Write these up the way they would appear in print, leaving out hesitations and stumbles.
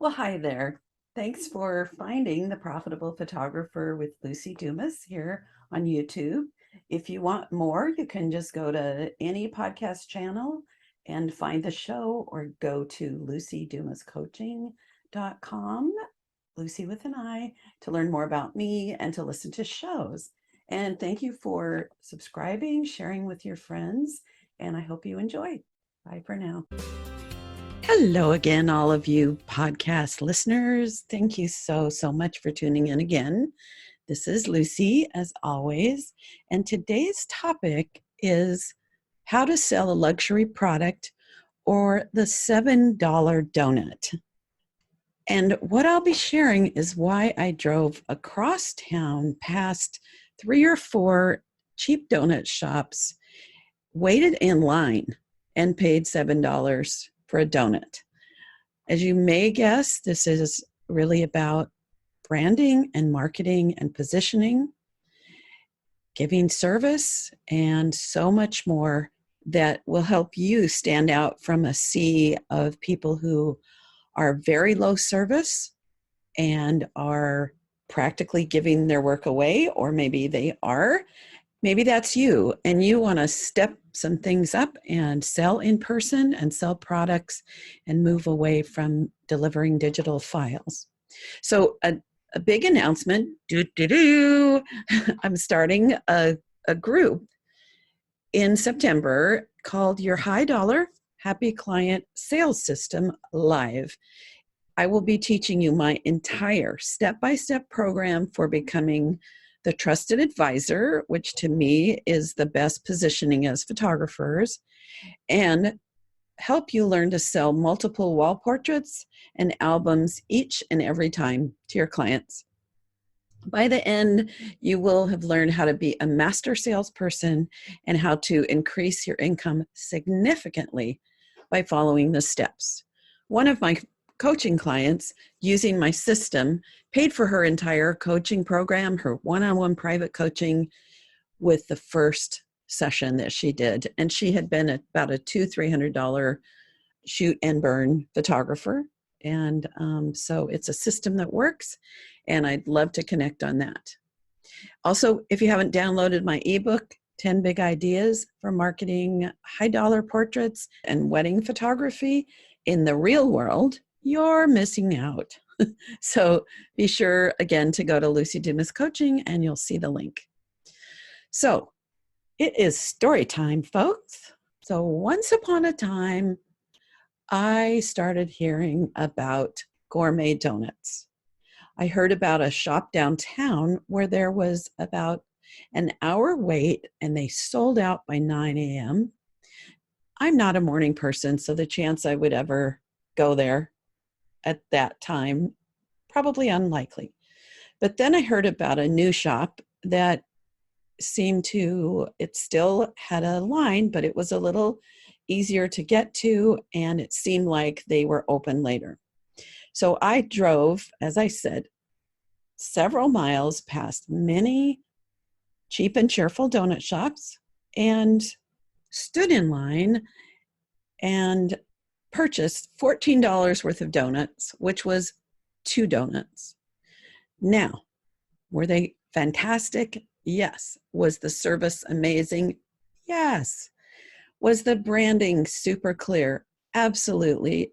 Well, hi there. Thanks for finding The Profitable Photographer with Luci Dumas here on YouTube. If you want more, you can just go to any podcast channel and find the show or go to lucidumascoaching.com, Lucy with an I, to learn more about me and to listen to shows. And thank you for subscribing, sharing with your friends, and I hope you enjoy. Bye for now. Hello again, all of you podcast listeners. Thank you so much for tuning in again. This is Lucy, as always, and today's topic is how to sell a luxury product or the $7 donut. And what I'll be sharing is why I drove across town past 3 or 4 cheap donut shops, waited in line, and paid $7 for a donut. As you may guess, this is really about branding and marketing and positioning, giving service, and so much more that will help you stand out from a sea of people who are very low service and are practically giving their work away, or maybe they are. Maybe that's you, and you want to step some things up and sell in person and sell products and move away from delivering digital files. So a big announcement, I'm starting a group in September called Your High Dollar Happy Client Sales System Live. I will be teaching you my entire step-by-step program for becoming the trusted advisor, which to me is the best positioning as photographers, and help you learn to sell multiple wall portraits and albums each and every time to your clients. By the end, you will have learned how to be a master salesperson and how to increase your income significantly by following the steps. One of my coaching clients, using my system, paid for her entire coaching program, her one-on-one private coaching, with the first session that she did. And she had been about a $200-300 shoot and burn photographer. And so it's a system that works, and I'd love to connect on that. Also, if you haven't downloaded my ebook, 10 Big Ideas for Marketing High Dollar Portraits and Wedding Photography in the Real World, you're missing out. So be sure, again, to go to Luci Dumas Coaching and you'll see the link. So it is story time, folks. So once upon a time, I started hearing about gourmet donuts. I heard about a shop downtown where there was about an hour wait and they sold out by 9 a.m. I'm not a morning person, so the chance I would ever go there at that time, probably unlikely. But then I heard about a new shop that it still had a line, but it was a little easier to get to, and it seemed like they were open later. So I drove, as I said, several miles past many cheap and cheerful donut shops and stood in line and purchased $14 worth of donuts, which was 2 donuts. Now, were they fantastic? Yes. Was the service amazing? Yes. Was the branding super clear? Absolutely.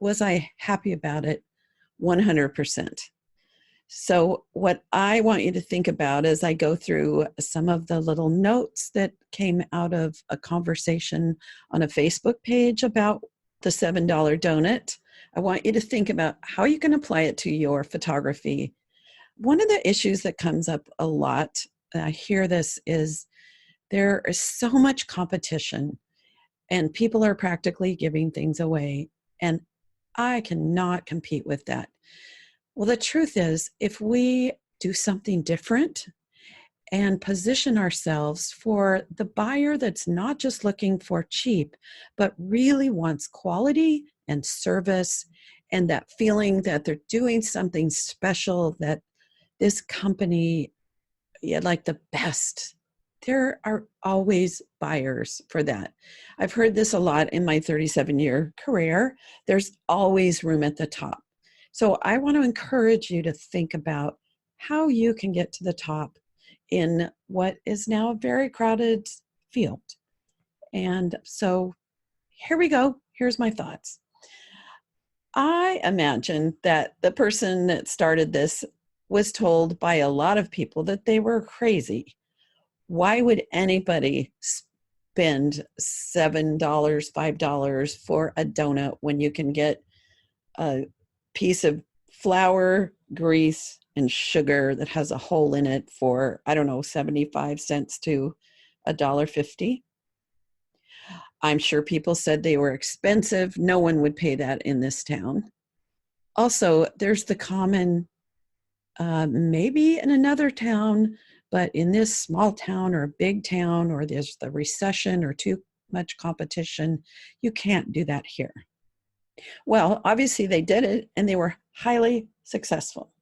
Was I happy about it? 100%. So what I want you to think about as I go through some of the little notes that came out of a conversation on a Facebook page about the $7 donut, I want you to think about how you can apply it to your photography. One of the issues that comes up a lot, and I hear this, is there is so much competition and people are practically giving things away, and I cannot compete with that. Well, the truth is, if we do something different and position ourselves for the buyer that's not just looking for cheap, but really wants quality and service and that feeling that they're doing something special, that this company, like the best, there are always buyers for that. I've heard this a lot in my 37-year career. There's always room at the top. So I want to encourage you to think about how you can get to the top in what is now a very crowded field. And so here we go. Here's my thoughts. I imagine that the person that started this was told by a lot of people that they were crazy. Why would anybody spend $7, $5 for a donut when you can get a piece of flour, grease, and sugar that has a hole in it for, I don't know, 75 cents to $1.50? I'm sure people said they were expensive. No one would pay that in this town. Also, there's the common, maybe in another town, but in this small town or a big town, or there's the recession or too much competition, you can't do that here. Well, obviously they did it and they were highly successful.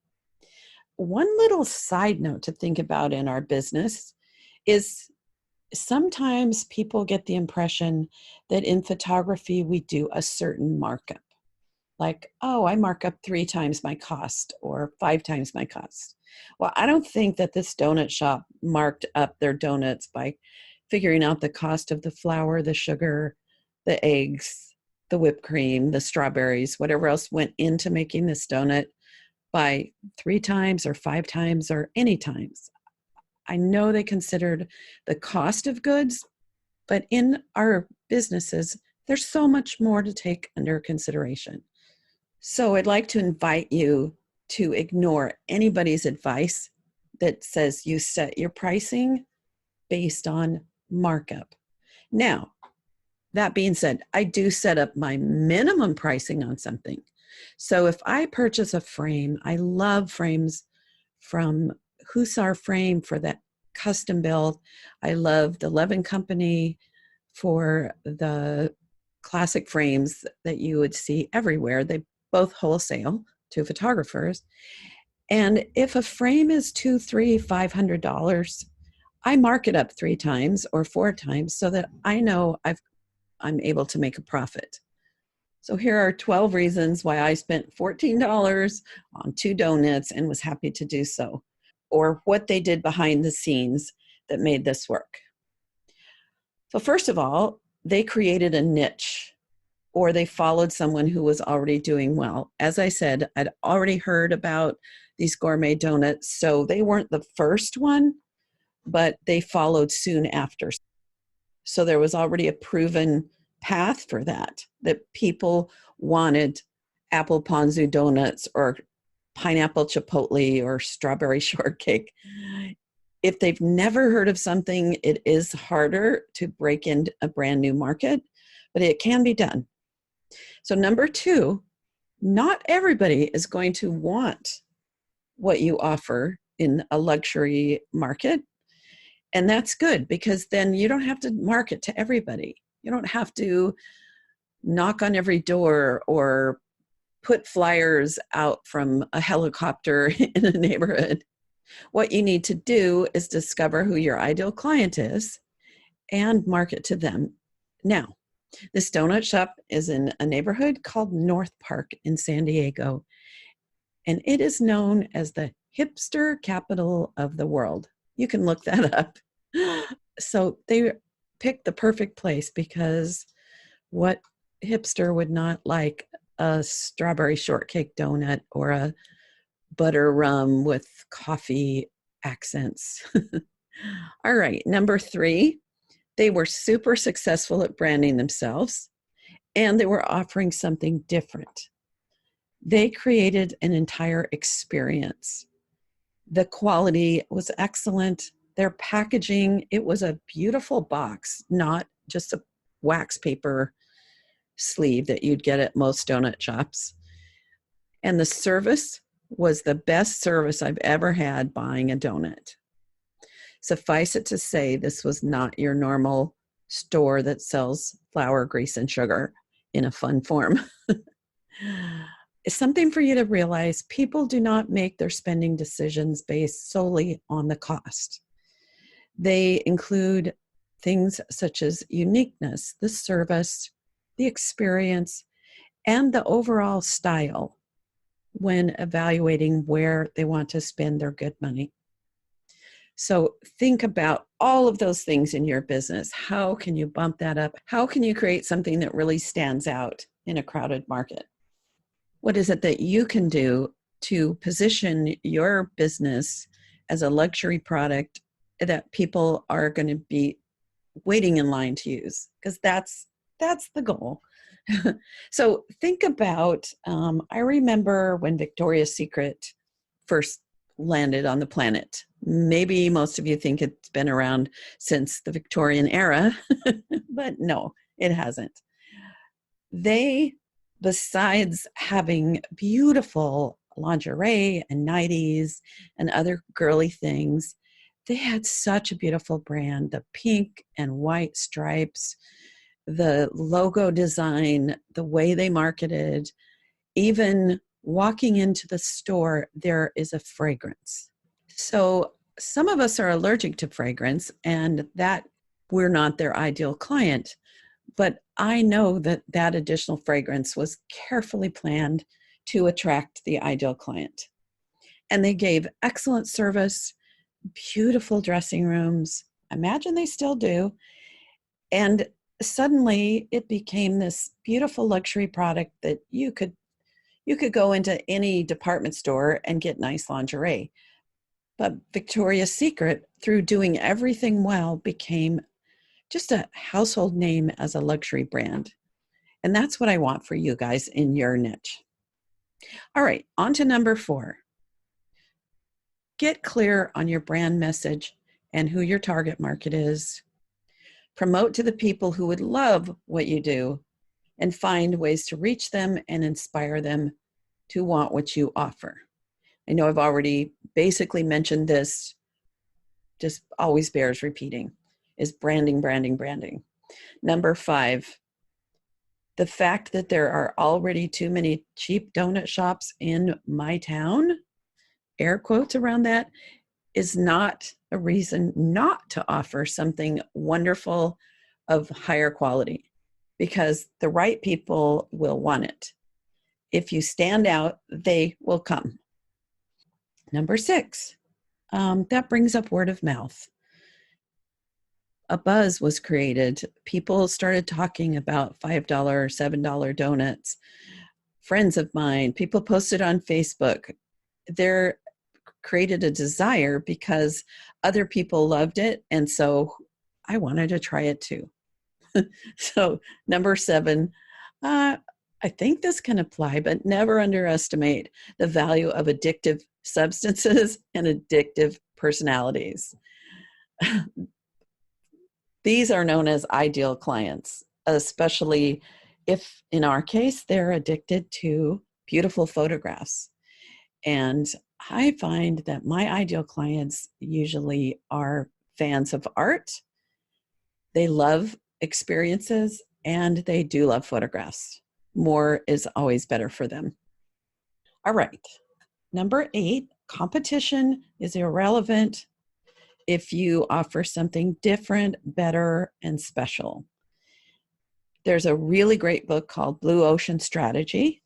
One little side note to think about in our business is sometimes people get the impression that in photography we do a certain markup. Like, oh, I mark up 3 times my cost or 5 times my cost. Well, I don't think that this donut shop marked up their donuts by figuring out the cost of the flour, the sugar, the eggs, the whipped cream, the strawberries, whatever else went into making this donut by 3 times or 5 times or any times. I know they considered the cost of goods, but in our businesses, there's so much more to take under consideration. So I'd like to invite you to ignore anybody's advice that says you set your pricing based on markup. Now, that being said, I do set up my minimum pricing on something. So if I purchase a frame, I love frames from Hussar Frame for that custom build. I love the Levin Company for the classic frames that you would see everywhere. They both wholesale to photographers. And if a frame is $200, $300, $500, I mark it up 3 times or 4 times so that I know I'm able to make a profit. So here are 12 reasons why I spent $14 on 2 donuts and was happy to do so, or what they did behind the scenes that made this work. So first of all, they created a niche, or they followed someone who was already doing well. As I said, I'd already heard about these gourmet donuts, so they weren't the first one, but they followed soon after. So there was already a proven path for that people wanted apple ponzu donuts or pineapple chipotle or strawberry shortcake. If they've never heard of something, it is harder to break into a brand new market, but it can be done. So number 2, not everybody is going to want what you offer in a luxury market. And that's good, because then you don't have to market to everybody. You don't have to knock on every door or put flyers out from a helicopter in a neighborhood. What you need to do is discover who your ideal client is and market to them. Now, this donut shop is in a neighborhood called North Park in San Diego, and it is known as the hipster capital of the world. You can look that up. So they picked the perfect place, because what hipster would not like a strawberry shortcake donut or a butter rum with coffee accents? All right, number 3, they were super successful at branding themselves, and they were offering something different. They created an entire experience. The quality was excellent. Their packaging, it was a beautiful box, not just a wax paper sleeve that you'd get at most donut shops. And the service was the best service I've ever had buying a donut. Suffice it to say, this was not your normal store that sells flour, grease, and sugar in a fun form. It's something for you to realize. People do not make their spending decisions based solely on the cost. They include things such as uniqueness, the service, the experience, and the overall style when evaluating where they want to spend their good money. So think about all of those things in your business. How can you bump that up? How can you create something that really stands out in a crowded market? What is it that you can do to position your business as a luxury product that people are going to be waiting in line to use? Because that's the goal. So think about, I remember when Victoria's Secret first landed on the planet. Maybe most of you think it's been around since the Victorian era, but no, it hasn't. They, besides having beautiful lingerie and nighties and other girly things, they had such a beautiful brand. The pink and white stripes, the logo design, the way they marketed, even walking into the store, there is a fragrance. So some of us are allergic to fragrance, and that we're not their ideal client. But I know that that additional fragrance was carefully planned to attract the ideal client. And they gave excellent service, beautiful dressing rooms. Imagine they still do. And suddenly it became this beautiful luxury product that you could go into any department store and get nice lingerie. But Victoria's Secret, through doing everything well, became just a household name as a luxury brand. And that's what I want for you guys in your niche. All right, on to number 4. Get clear on your brand message and who your target market is. Promote to the people who would love what you do, and find ways to reach them and inspire them to want what you offer. I know I've already basically mentioned this, just always bears repeating, is branding, branding, branding. Number 5, the fact that there are already too many cheap donut shops in my town, air quotes around that, is not a reason not to offer something wonderful of higher quality, because the right people will want it. If you stand out, they will come. Number 6, that brings up word of mouth. A buzz was created. People started talking about $5, $7 donuts. Friends of mine, people posted on Facebook. They're created a desire because other people loved it. And so I wanted to try it too. So number 7, I think this can apply, but never underestimate the value of addictive substances and addictive personalities. These are known as ideal clients, especially if, in our case, they're addicted to beautiful photographs. And I find that my ideal clients usually are fans of art. They love experiences, and they do love photographs. More is always better for them. All right. Number 8, competition is irrelevant if you offer something different, better, and special. There's a really great book called Blue Ocean Strategy: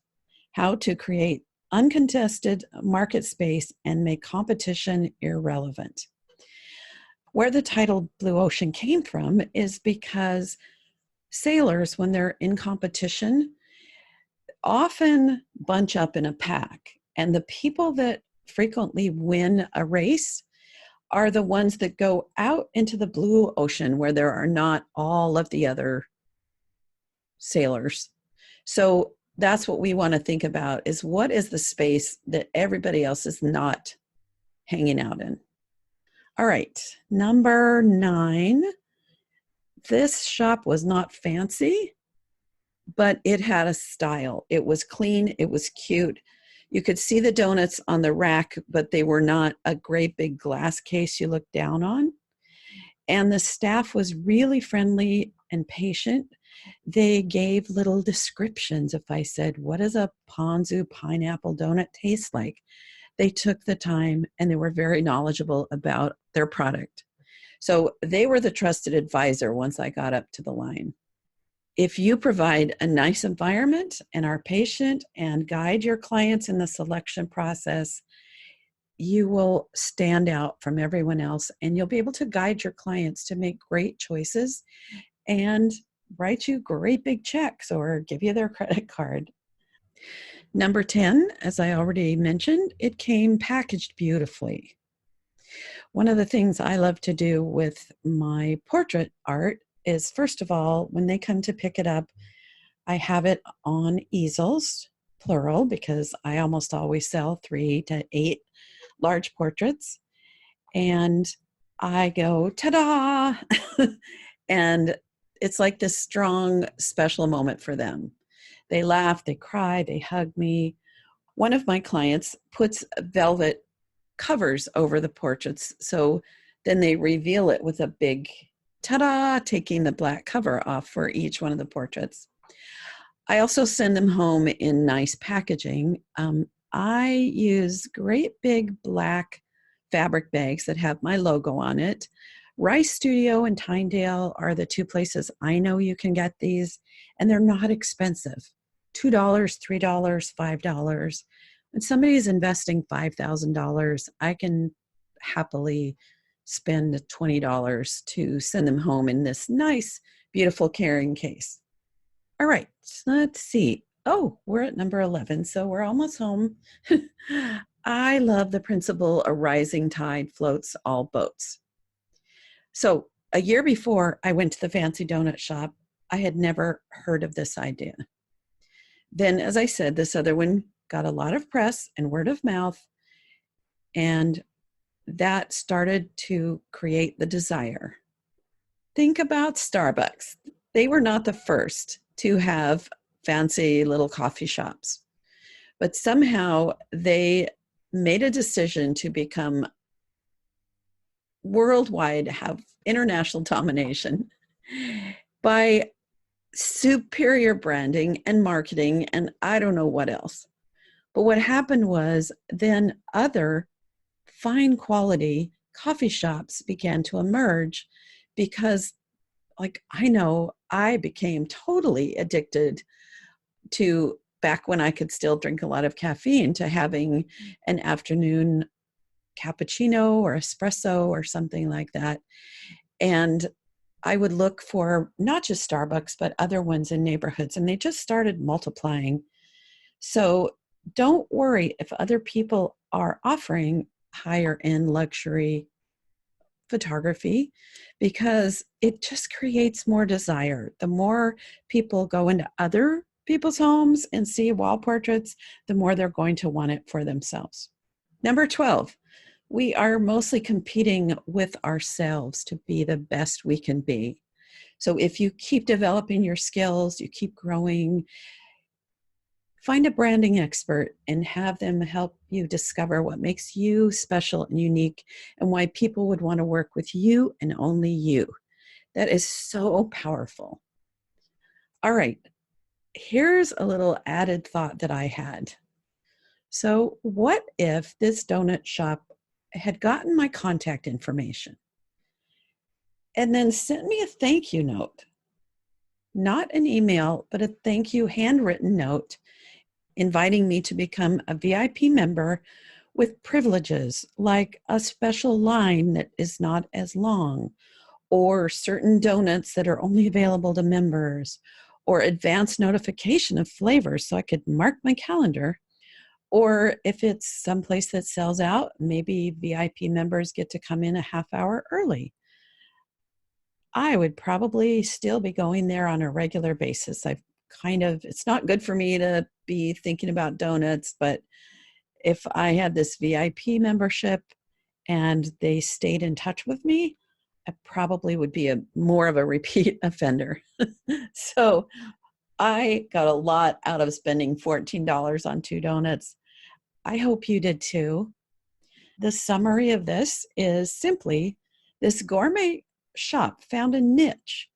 How to Create Uncontested Market Space and Make Competition Irrelevant. Where the title Blue Ocean came from is because sailors, when they're in competition, often bunch up in a pack. And the people that frequently win a race are the ones that go out into the blue ocean where there are not all of the other sailors. So that's what we want to think about, is what is the space that everybody else is not hanging out in. All right, number 9. This shop was not fancy, but it had a style. It was clean, it was cute. You could see the donuts on the rack, but they were not a great big glass case you look down on. And the staff was really friendly and patient. They gave little descriptions. If I said, what does a ponzu pineapple donut taste like? They took the time, and they were very knowledgeable about their product. So they were the trusted advisor once I got up to the line. If you provide a nice environment and are patient and guide your clients in the selection process, you will stand out from everyone else, and you'll be able to guide your clients to make great choices and write you great big checks or give you their credit card. Number 10, as I already mentioned, it came packaged beautifully. One of the things I love to do with my portrait art is, first of all, when they come to pick it up, I have it on easels, plural, because I almost always sell 3 to 8 large portraits. And I go, ta-da! And it's like this strong, special moment for them. They laugh, they cry, they hug me. One of my clients puts velvet covers over the portraits, so then they reveal it with a big ta-da, taking the black cover off for each one of the portraits. I also send them home in nice packaging. I use great big black fabric bags that have my logo on it. Rice Studio and Tyndale are the 2 places I know you can get these, and they're not expensive. $2, $3, $5. When somebody is investing $5,000, I can happily spend $20 to send them home in this nice, beautiful carrying case. All right, let's see. Oh, we're at number 11, so we're almost home. I love the principle, a rising tide floats all boats. So a year before I went to the fancy donut shop, I had never heard of this idea. Then, as I said, this other one got a lot of press and word of mouth, and that started to create the desire. Think about Starbucks. They were not the first to have fancy little coffee shops, but somehow they made a decision to become worldwide, have international domination by superior branding and marketing, and I don't know what else. But what happened was then other fine quality coffee shops began to emerge because, like, I know I became totally addicted to, back when I could still drink a lot of caffeine, to having an afternoon cappuccino or espresso or something like that. And I would look for not just Starbucks, but other ones in neighborhoods, and they just started multiplying. So don't worry if other people are offering higher end luxury photography, because it just creates more desire. The more people go into other people's homes and see wall portraits, the more they're going to want it for themselves. Number 12, we are mostly competing with ourselves to be the best we can be. So if you keep developing your skills, you keep growing, find a branding expert and have them help you discover what makes you special and unique and why people would want to work with you and only you. That is so powerful. All right, here's a little added thought that I had. So what if this donut shop had gotten my contact information and then sent me a thank you note? Not an email, but a thank you handwritten note inviting me to become a VIP member with privileges like a special line that is not as long, or certain donuts that are only available to members, or advanced notification of flavors so I could mark my calendar. Or if it's someplace that sells out, maybe VIP members get to come in a half hour early. I would probably still be going there on a regular basis. It's not good for me to be thinking about donuts, but if I had this VIP membership and they stayed in touch with me, I probably would be more of a repeat offender. So I got a lot out of spending $14 on 2 donuts. I hope you did too. The summary of this is simply, this gourmet shop found a niche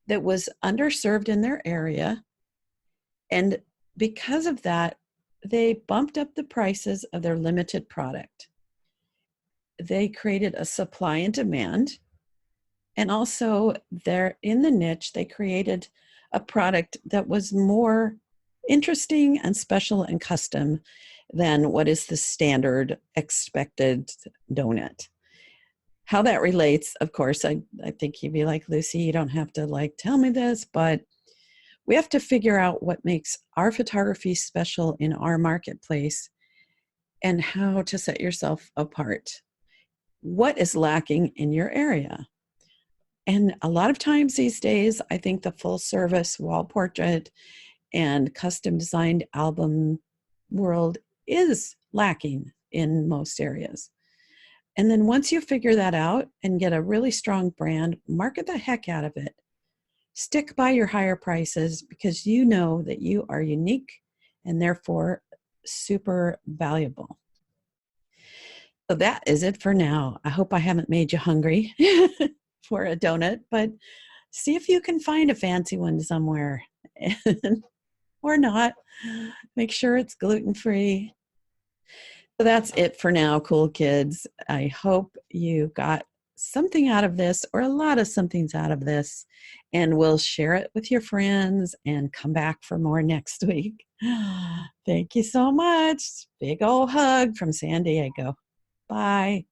that was underserved in their area, and because of that, they bumped up the prices of their limited product. They created a supply and demand, And also, they're in the niche, they created a product that was more interesting and special and custom than what is the standard expected donut. How that relates, of course, I think you'd be like, Luci, you don't have to tell me this, but we have to figure out what makes our photography special in our marketplace and how to set yourself apart. What is lacking in your area? And a lot of times these days, I think the full service wall portrait and custom designed album world is lacking in most areas. And then once you figure that out and get a really strong brand, market the heck out of it. Stick by your higher prices because you know that you are unique and therefore super valuable. So that is it for now. I hope I haven't made you hungry for a donut, but see if you can find a fancy one somewhere or not. Make sure it's gluten-free. So that's it for now, cool kids. I hope you got something out of this or a lot of somethings out of this, and we'll share it with your friends and come back for more next week. Thank you so much. Big old hug from San Diego. Bye.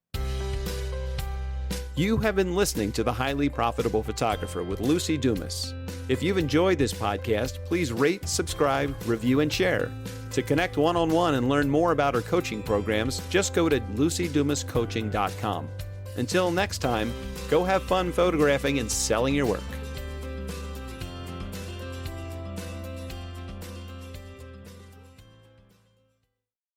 You have been listening to The Highly Profitable Photographer with Luci Dumas. If you've enjoyed this podcast, please rate, subscribe, review, and share. To connect one-on-one and learn more about our coaching programs, just go to lucidumascoaching.com. Until next time, go have fun photographing and selling your work.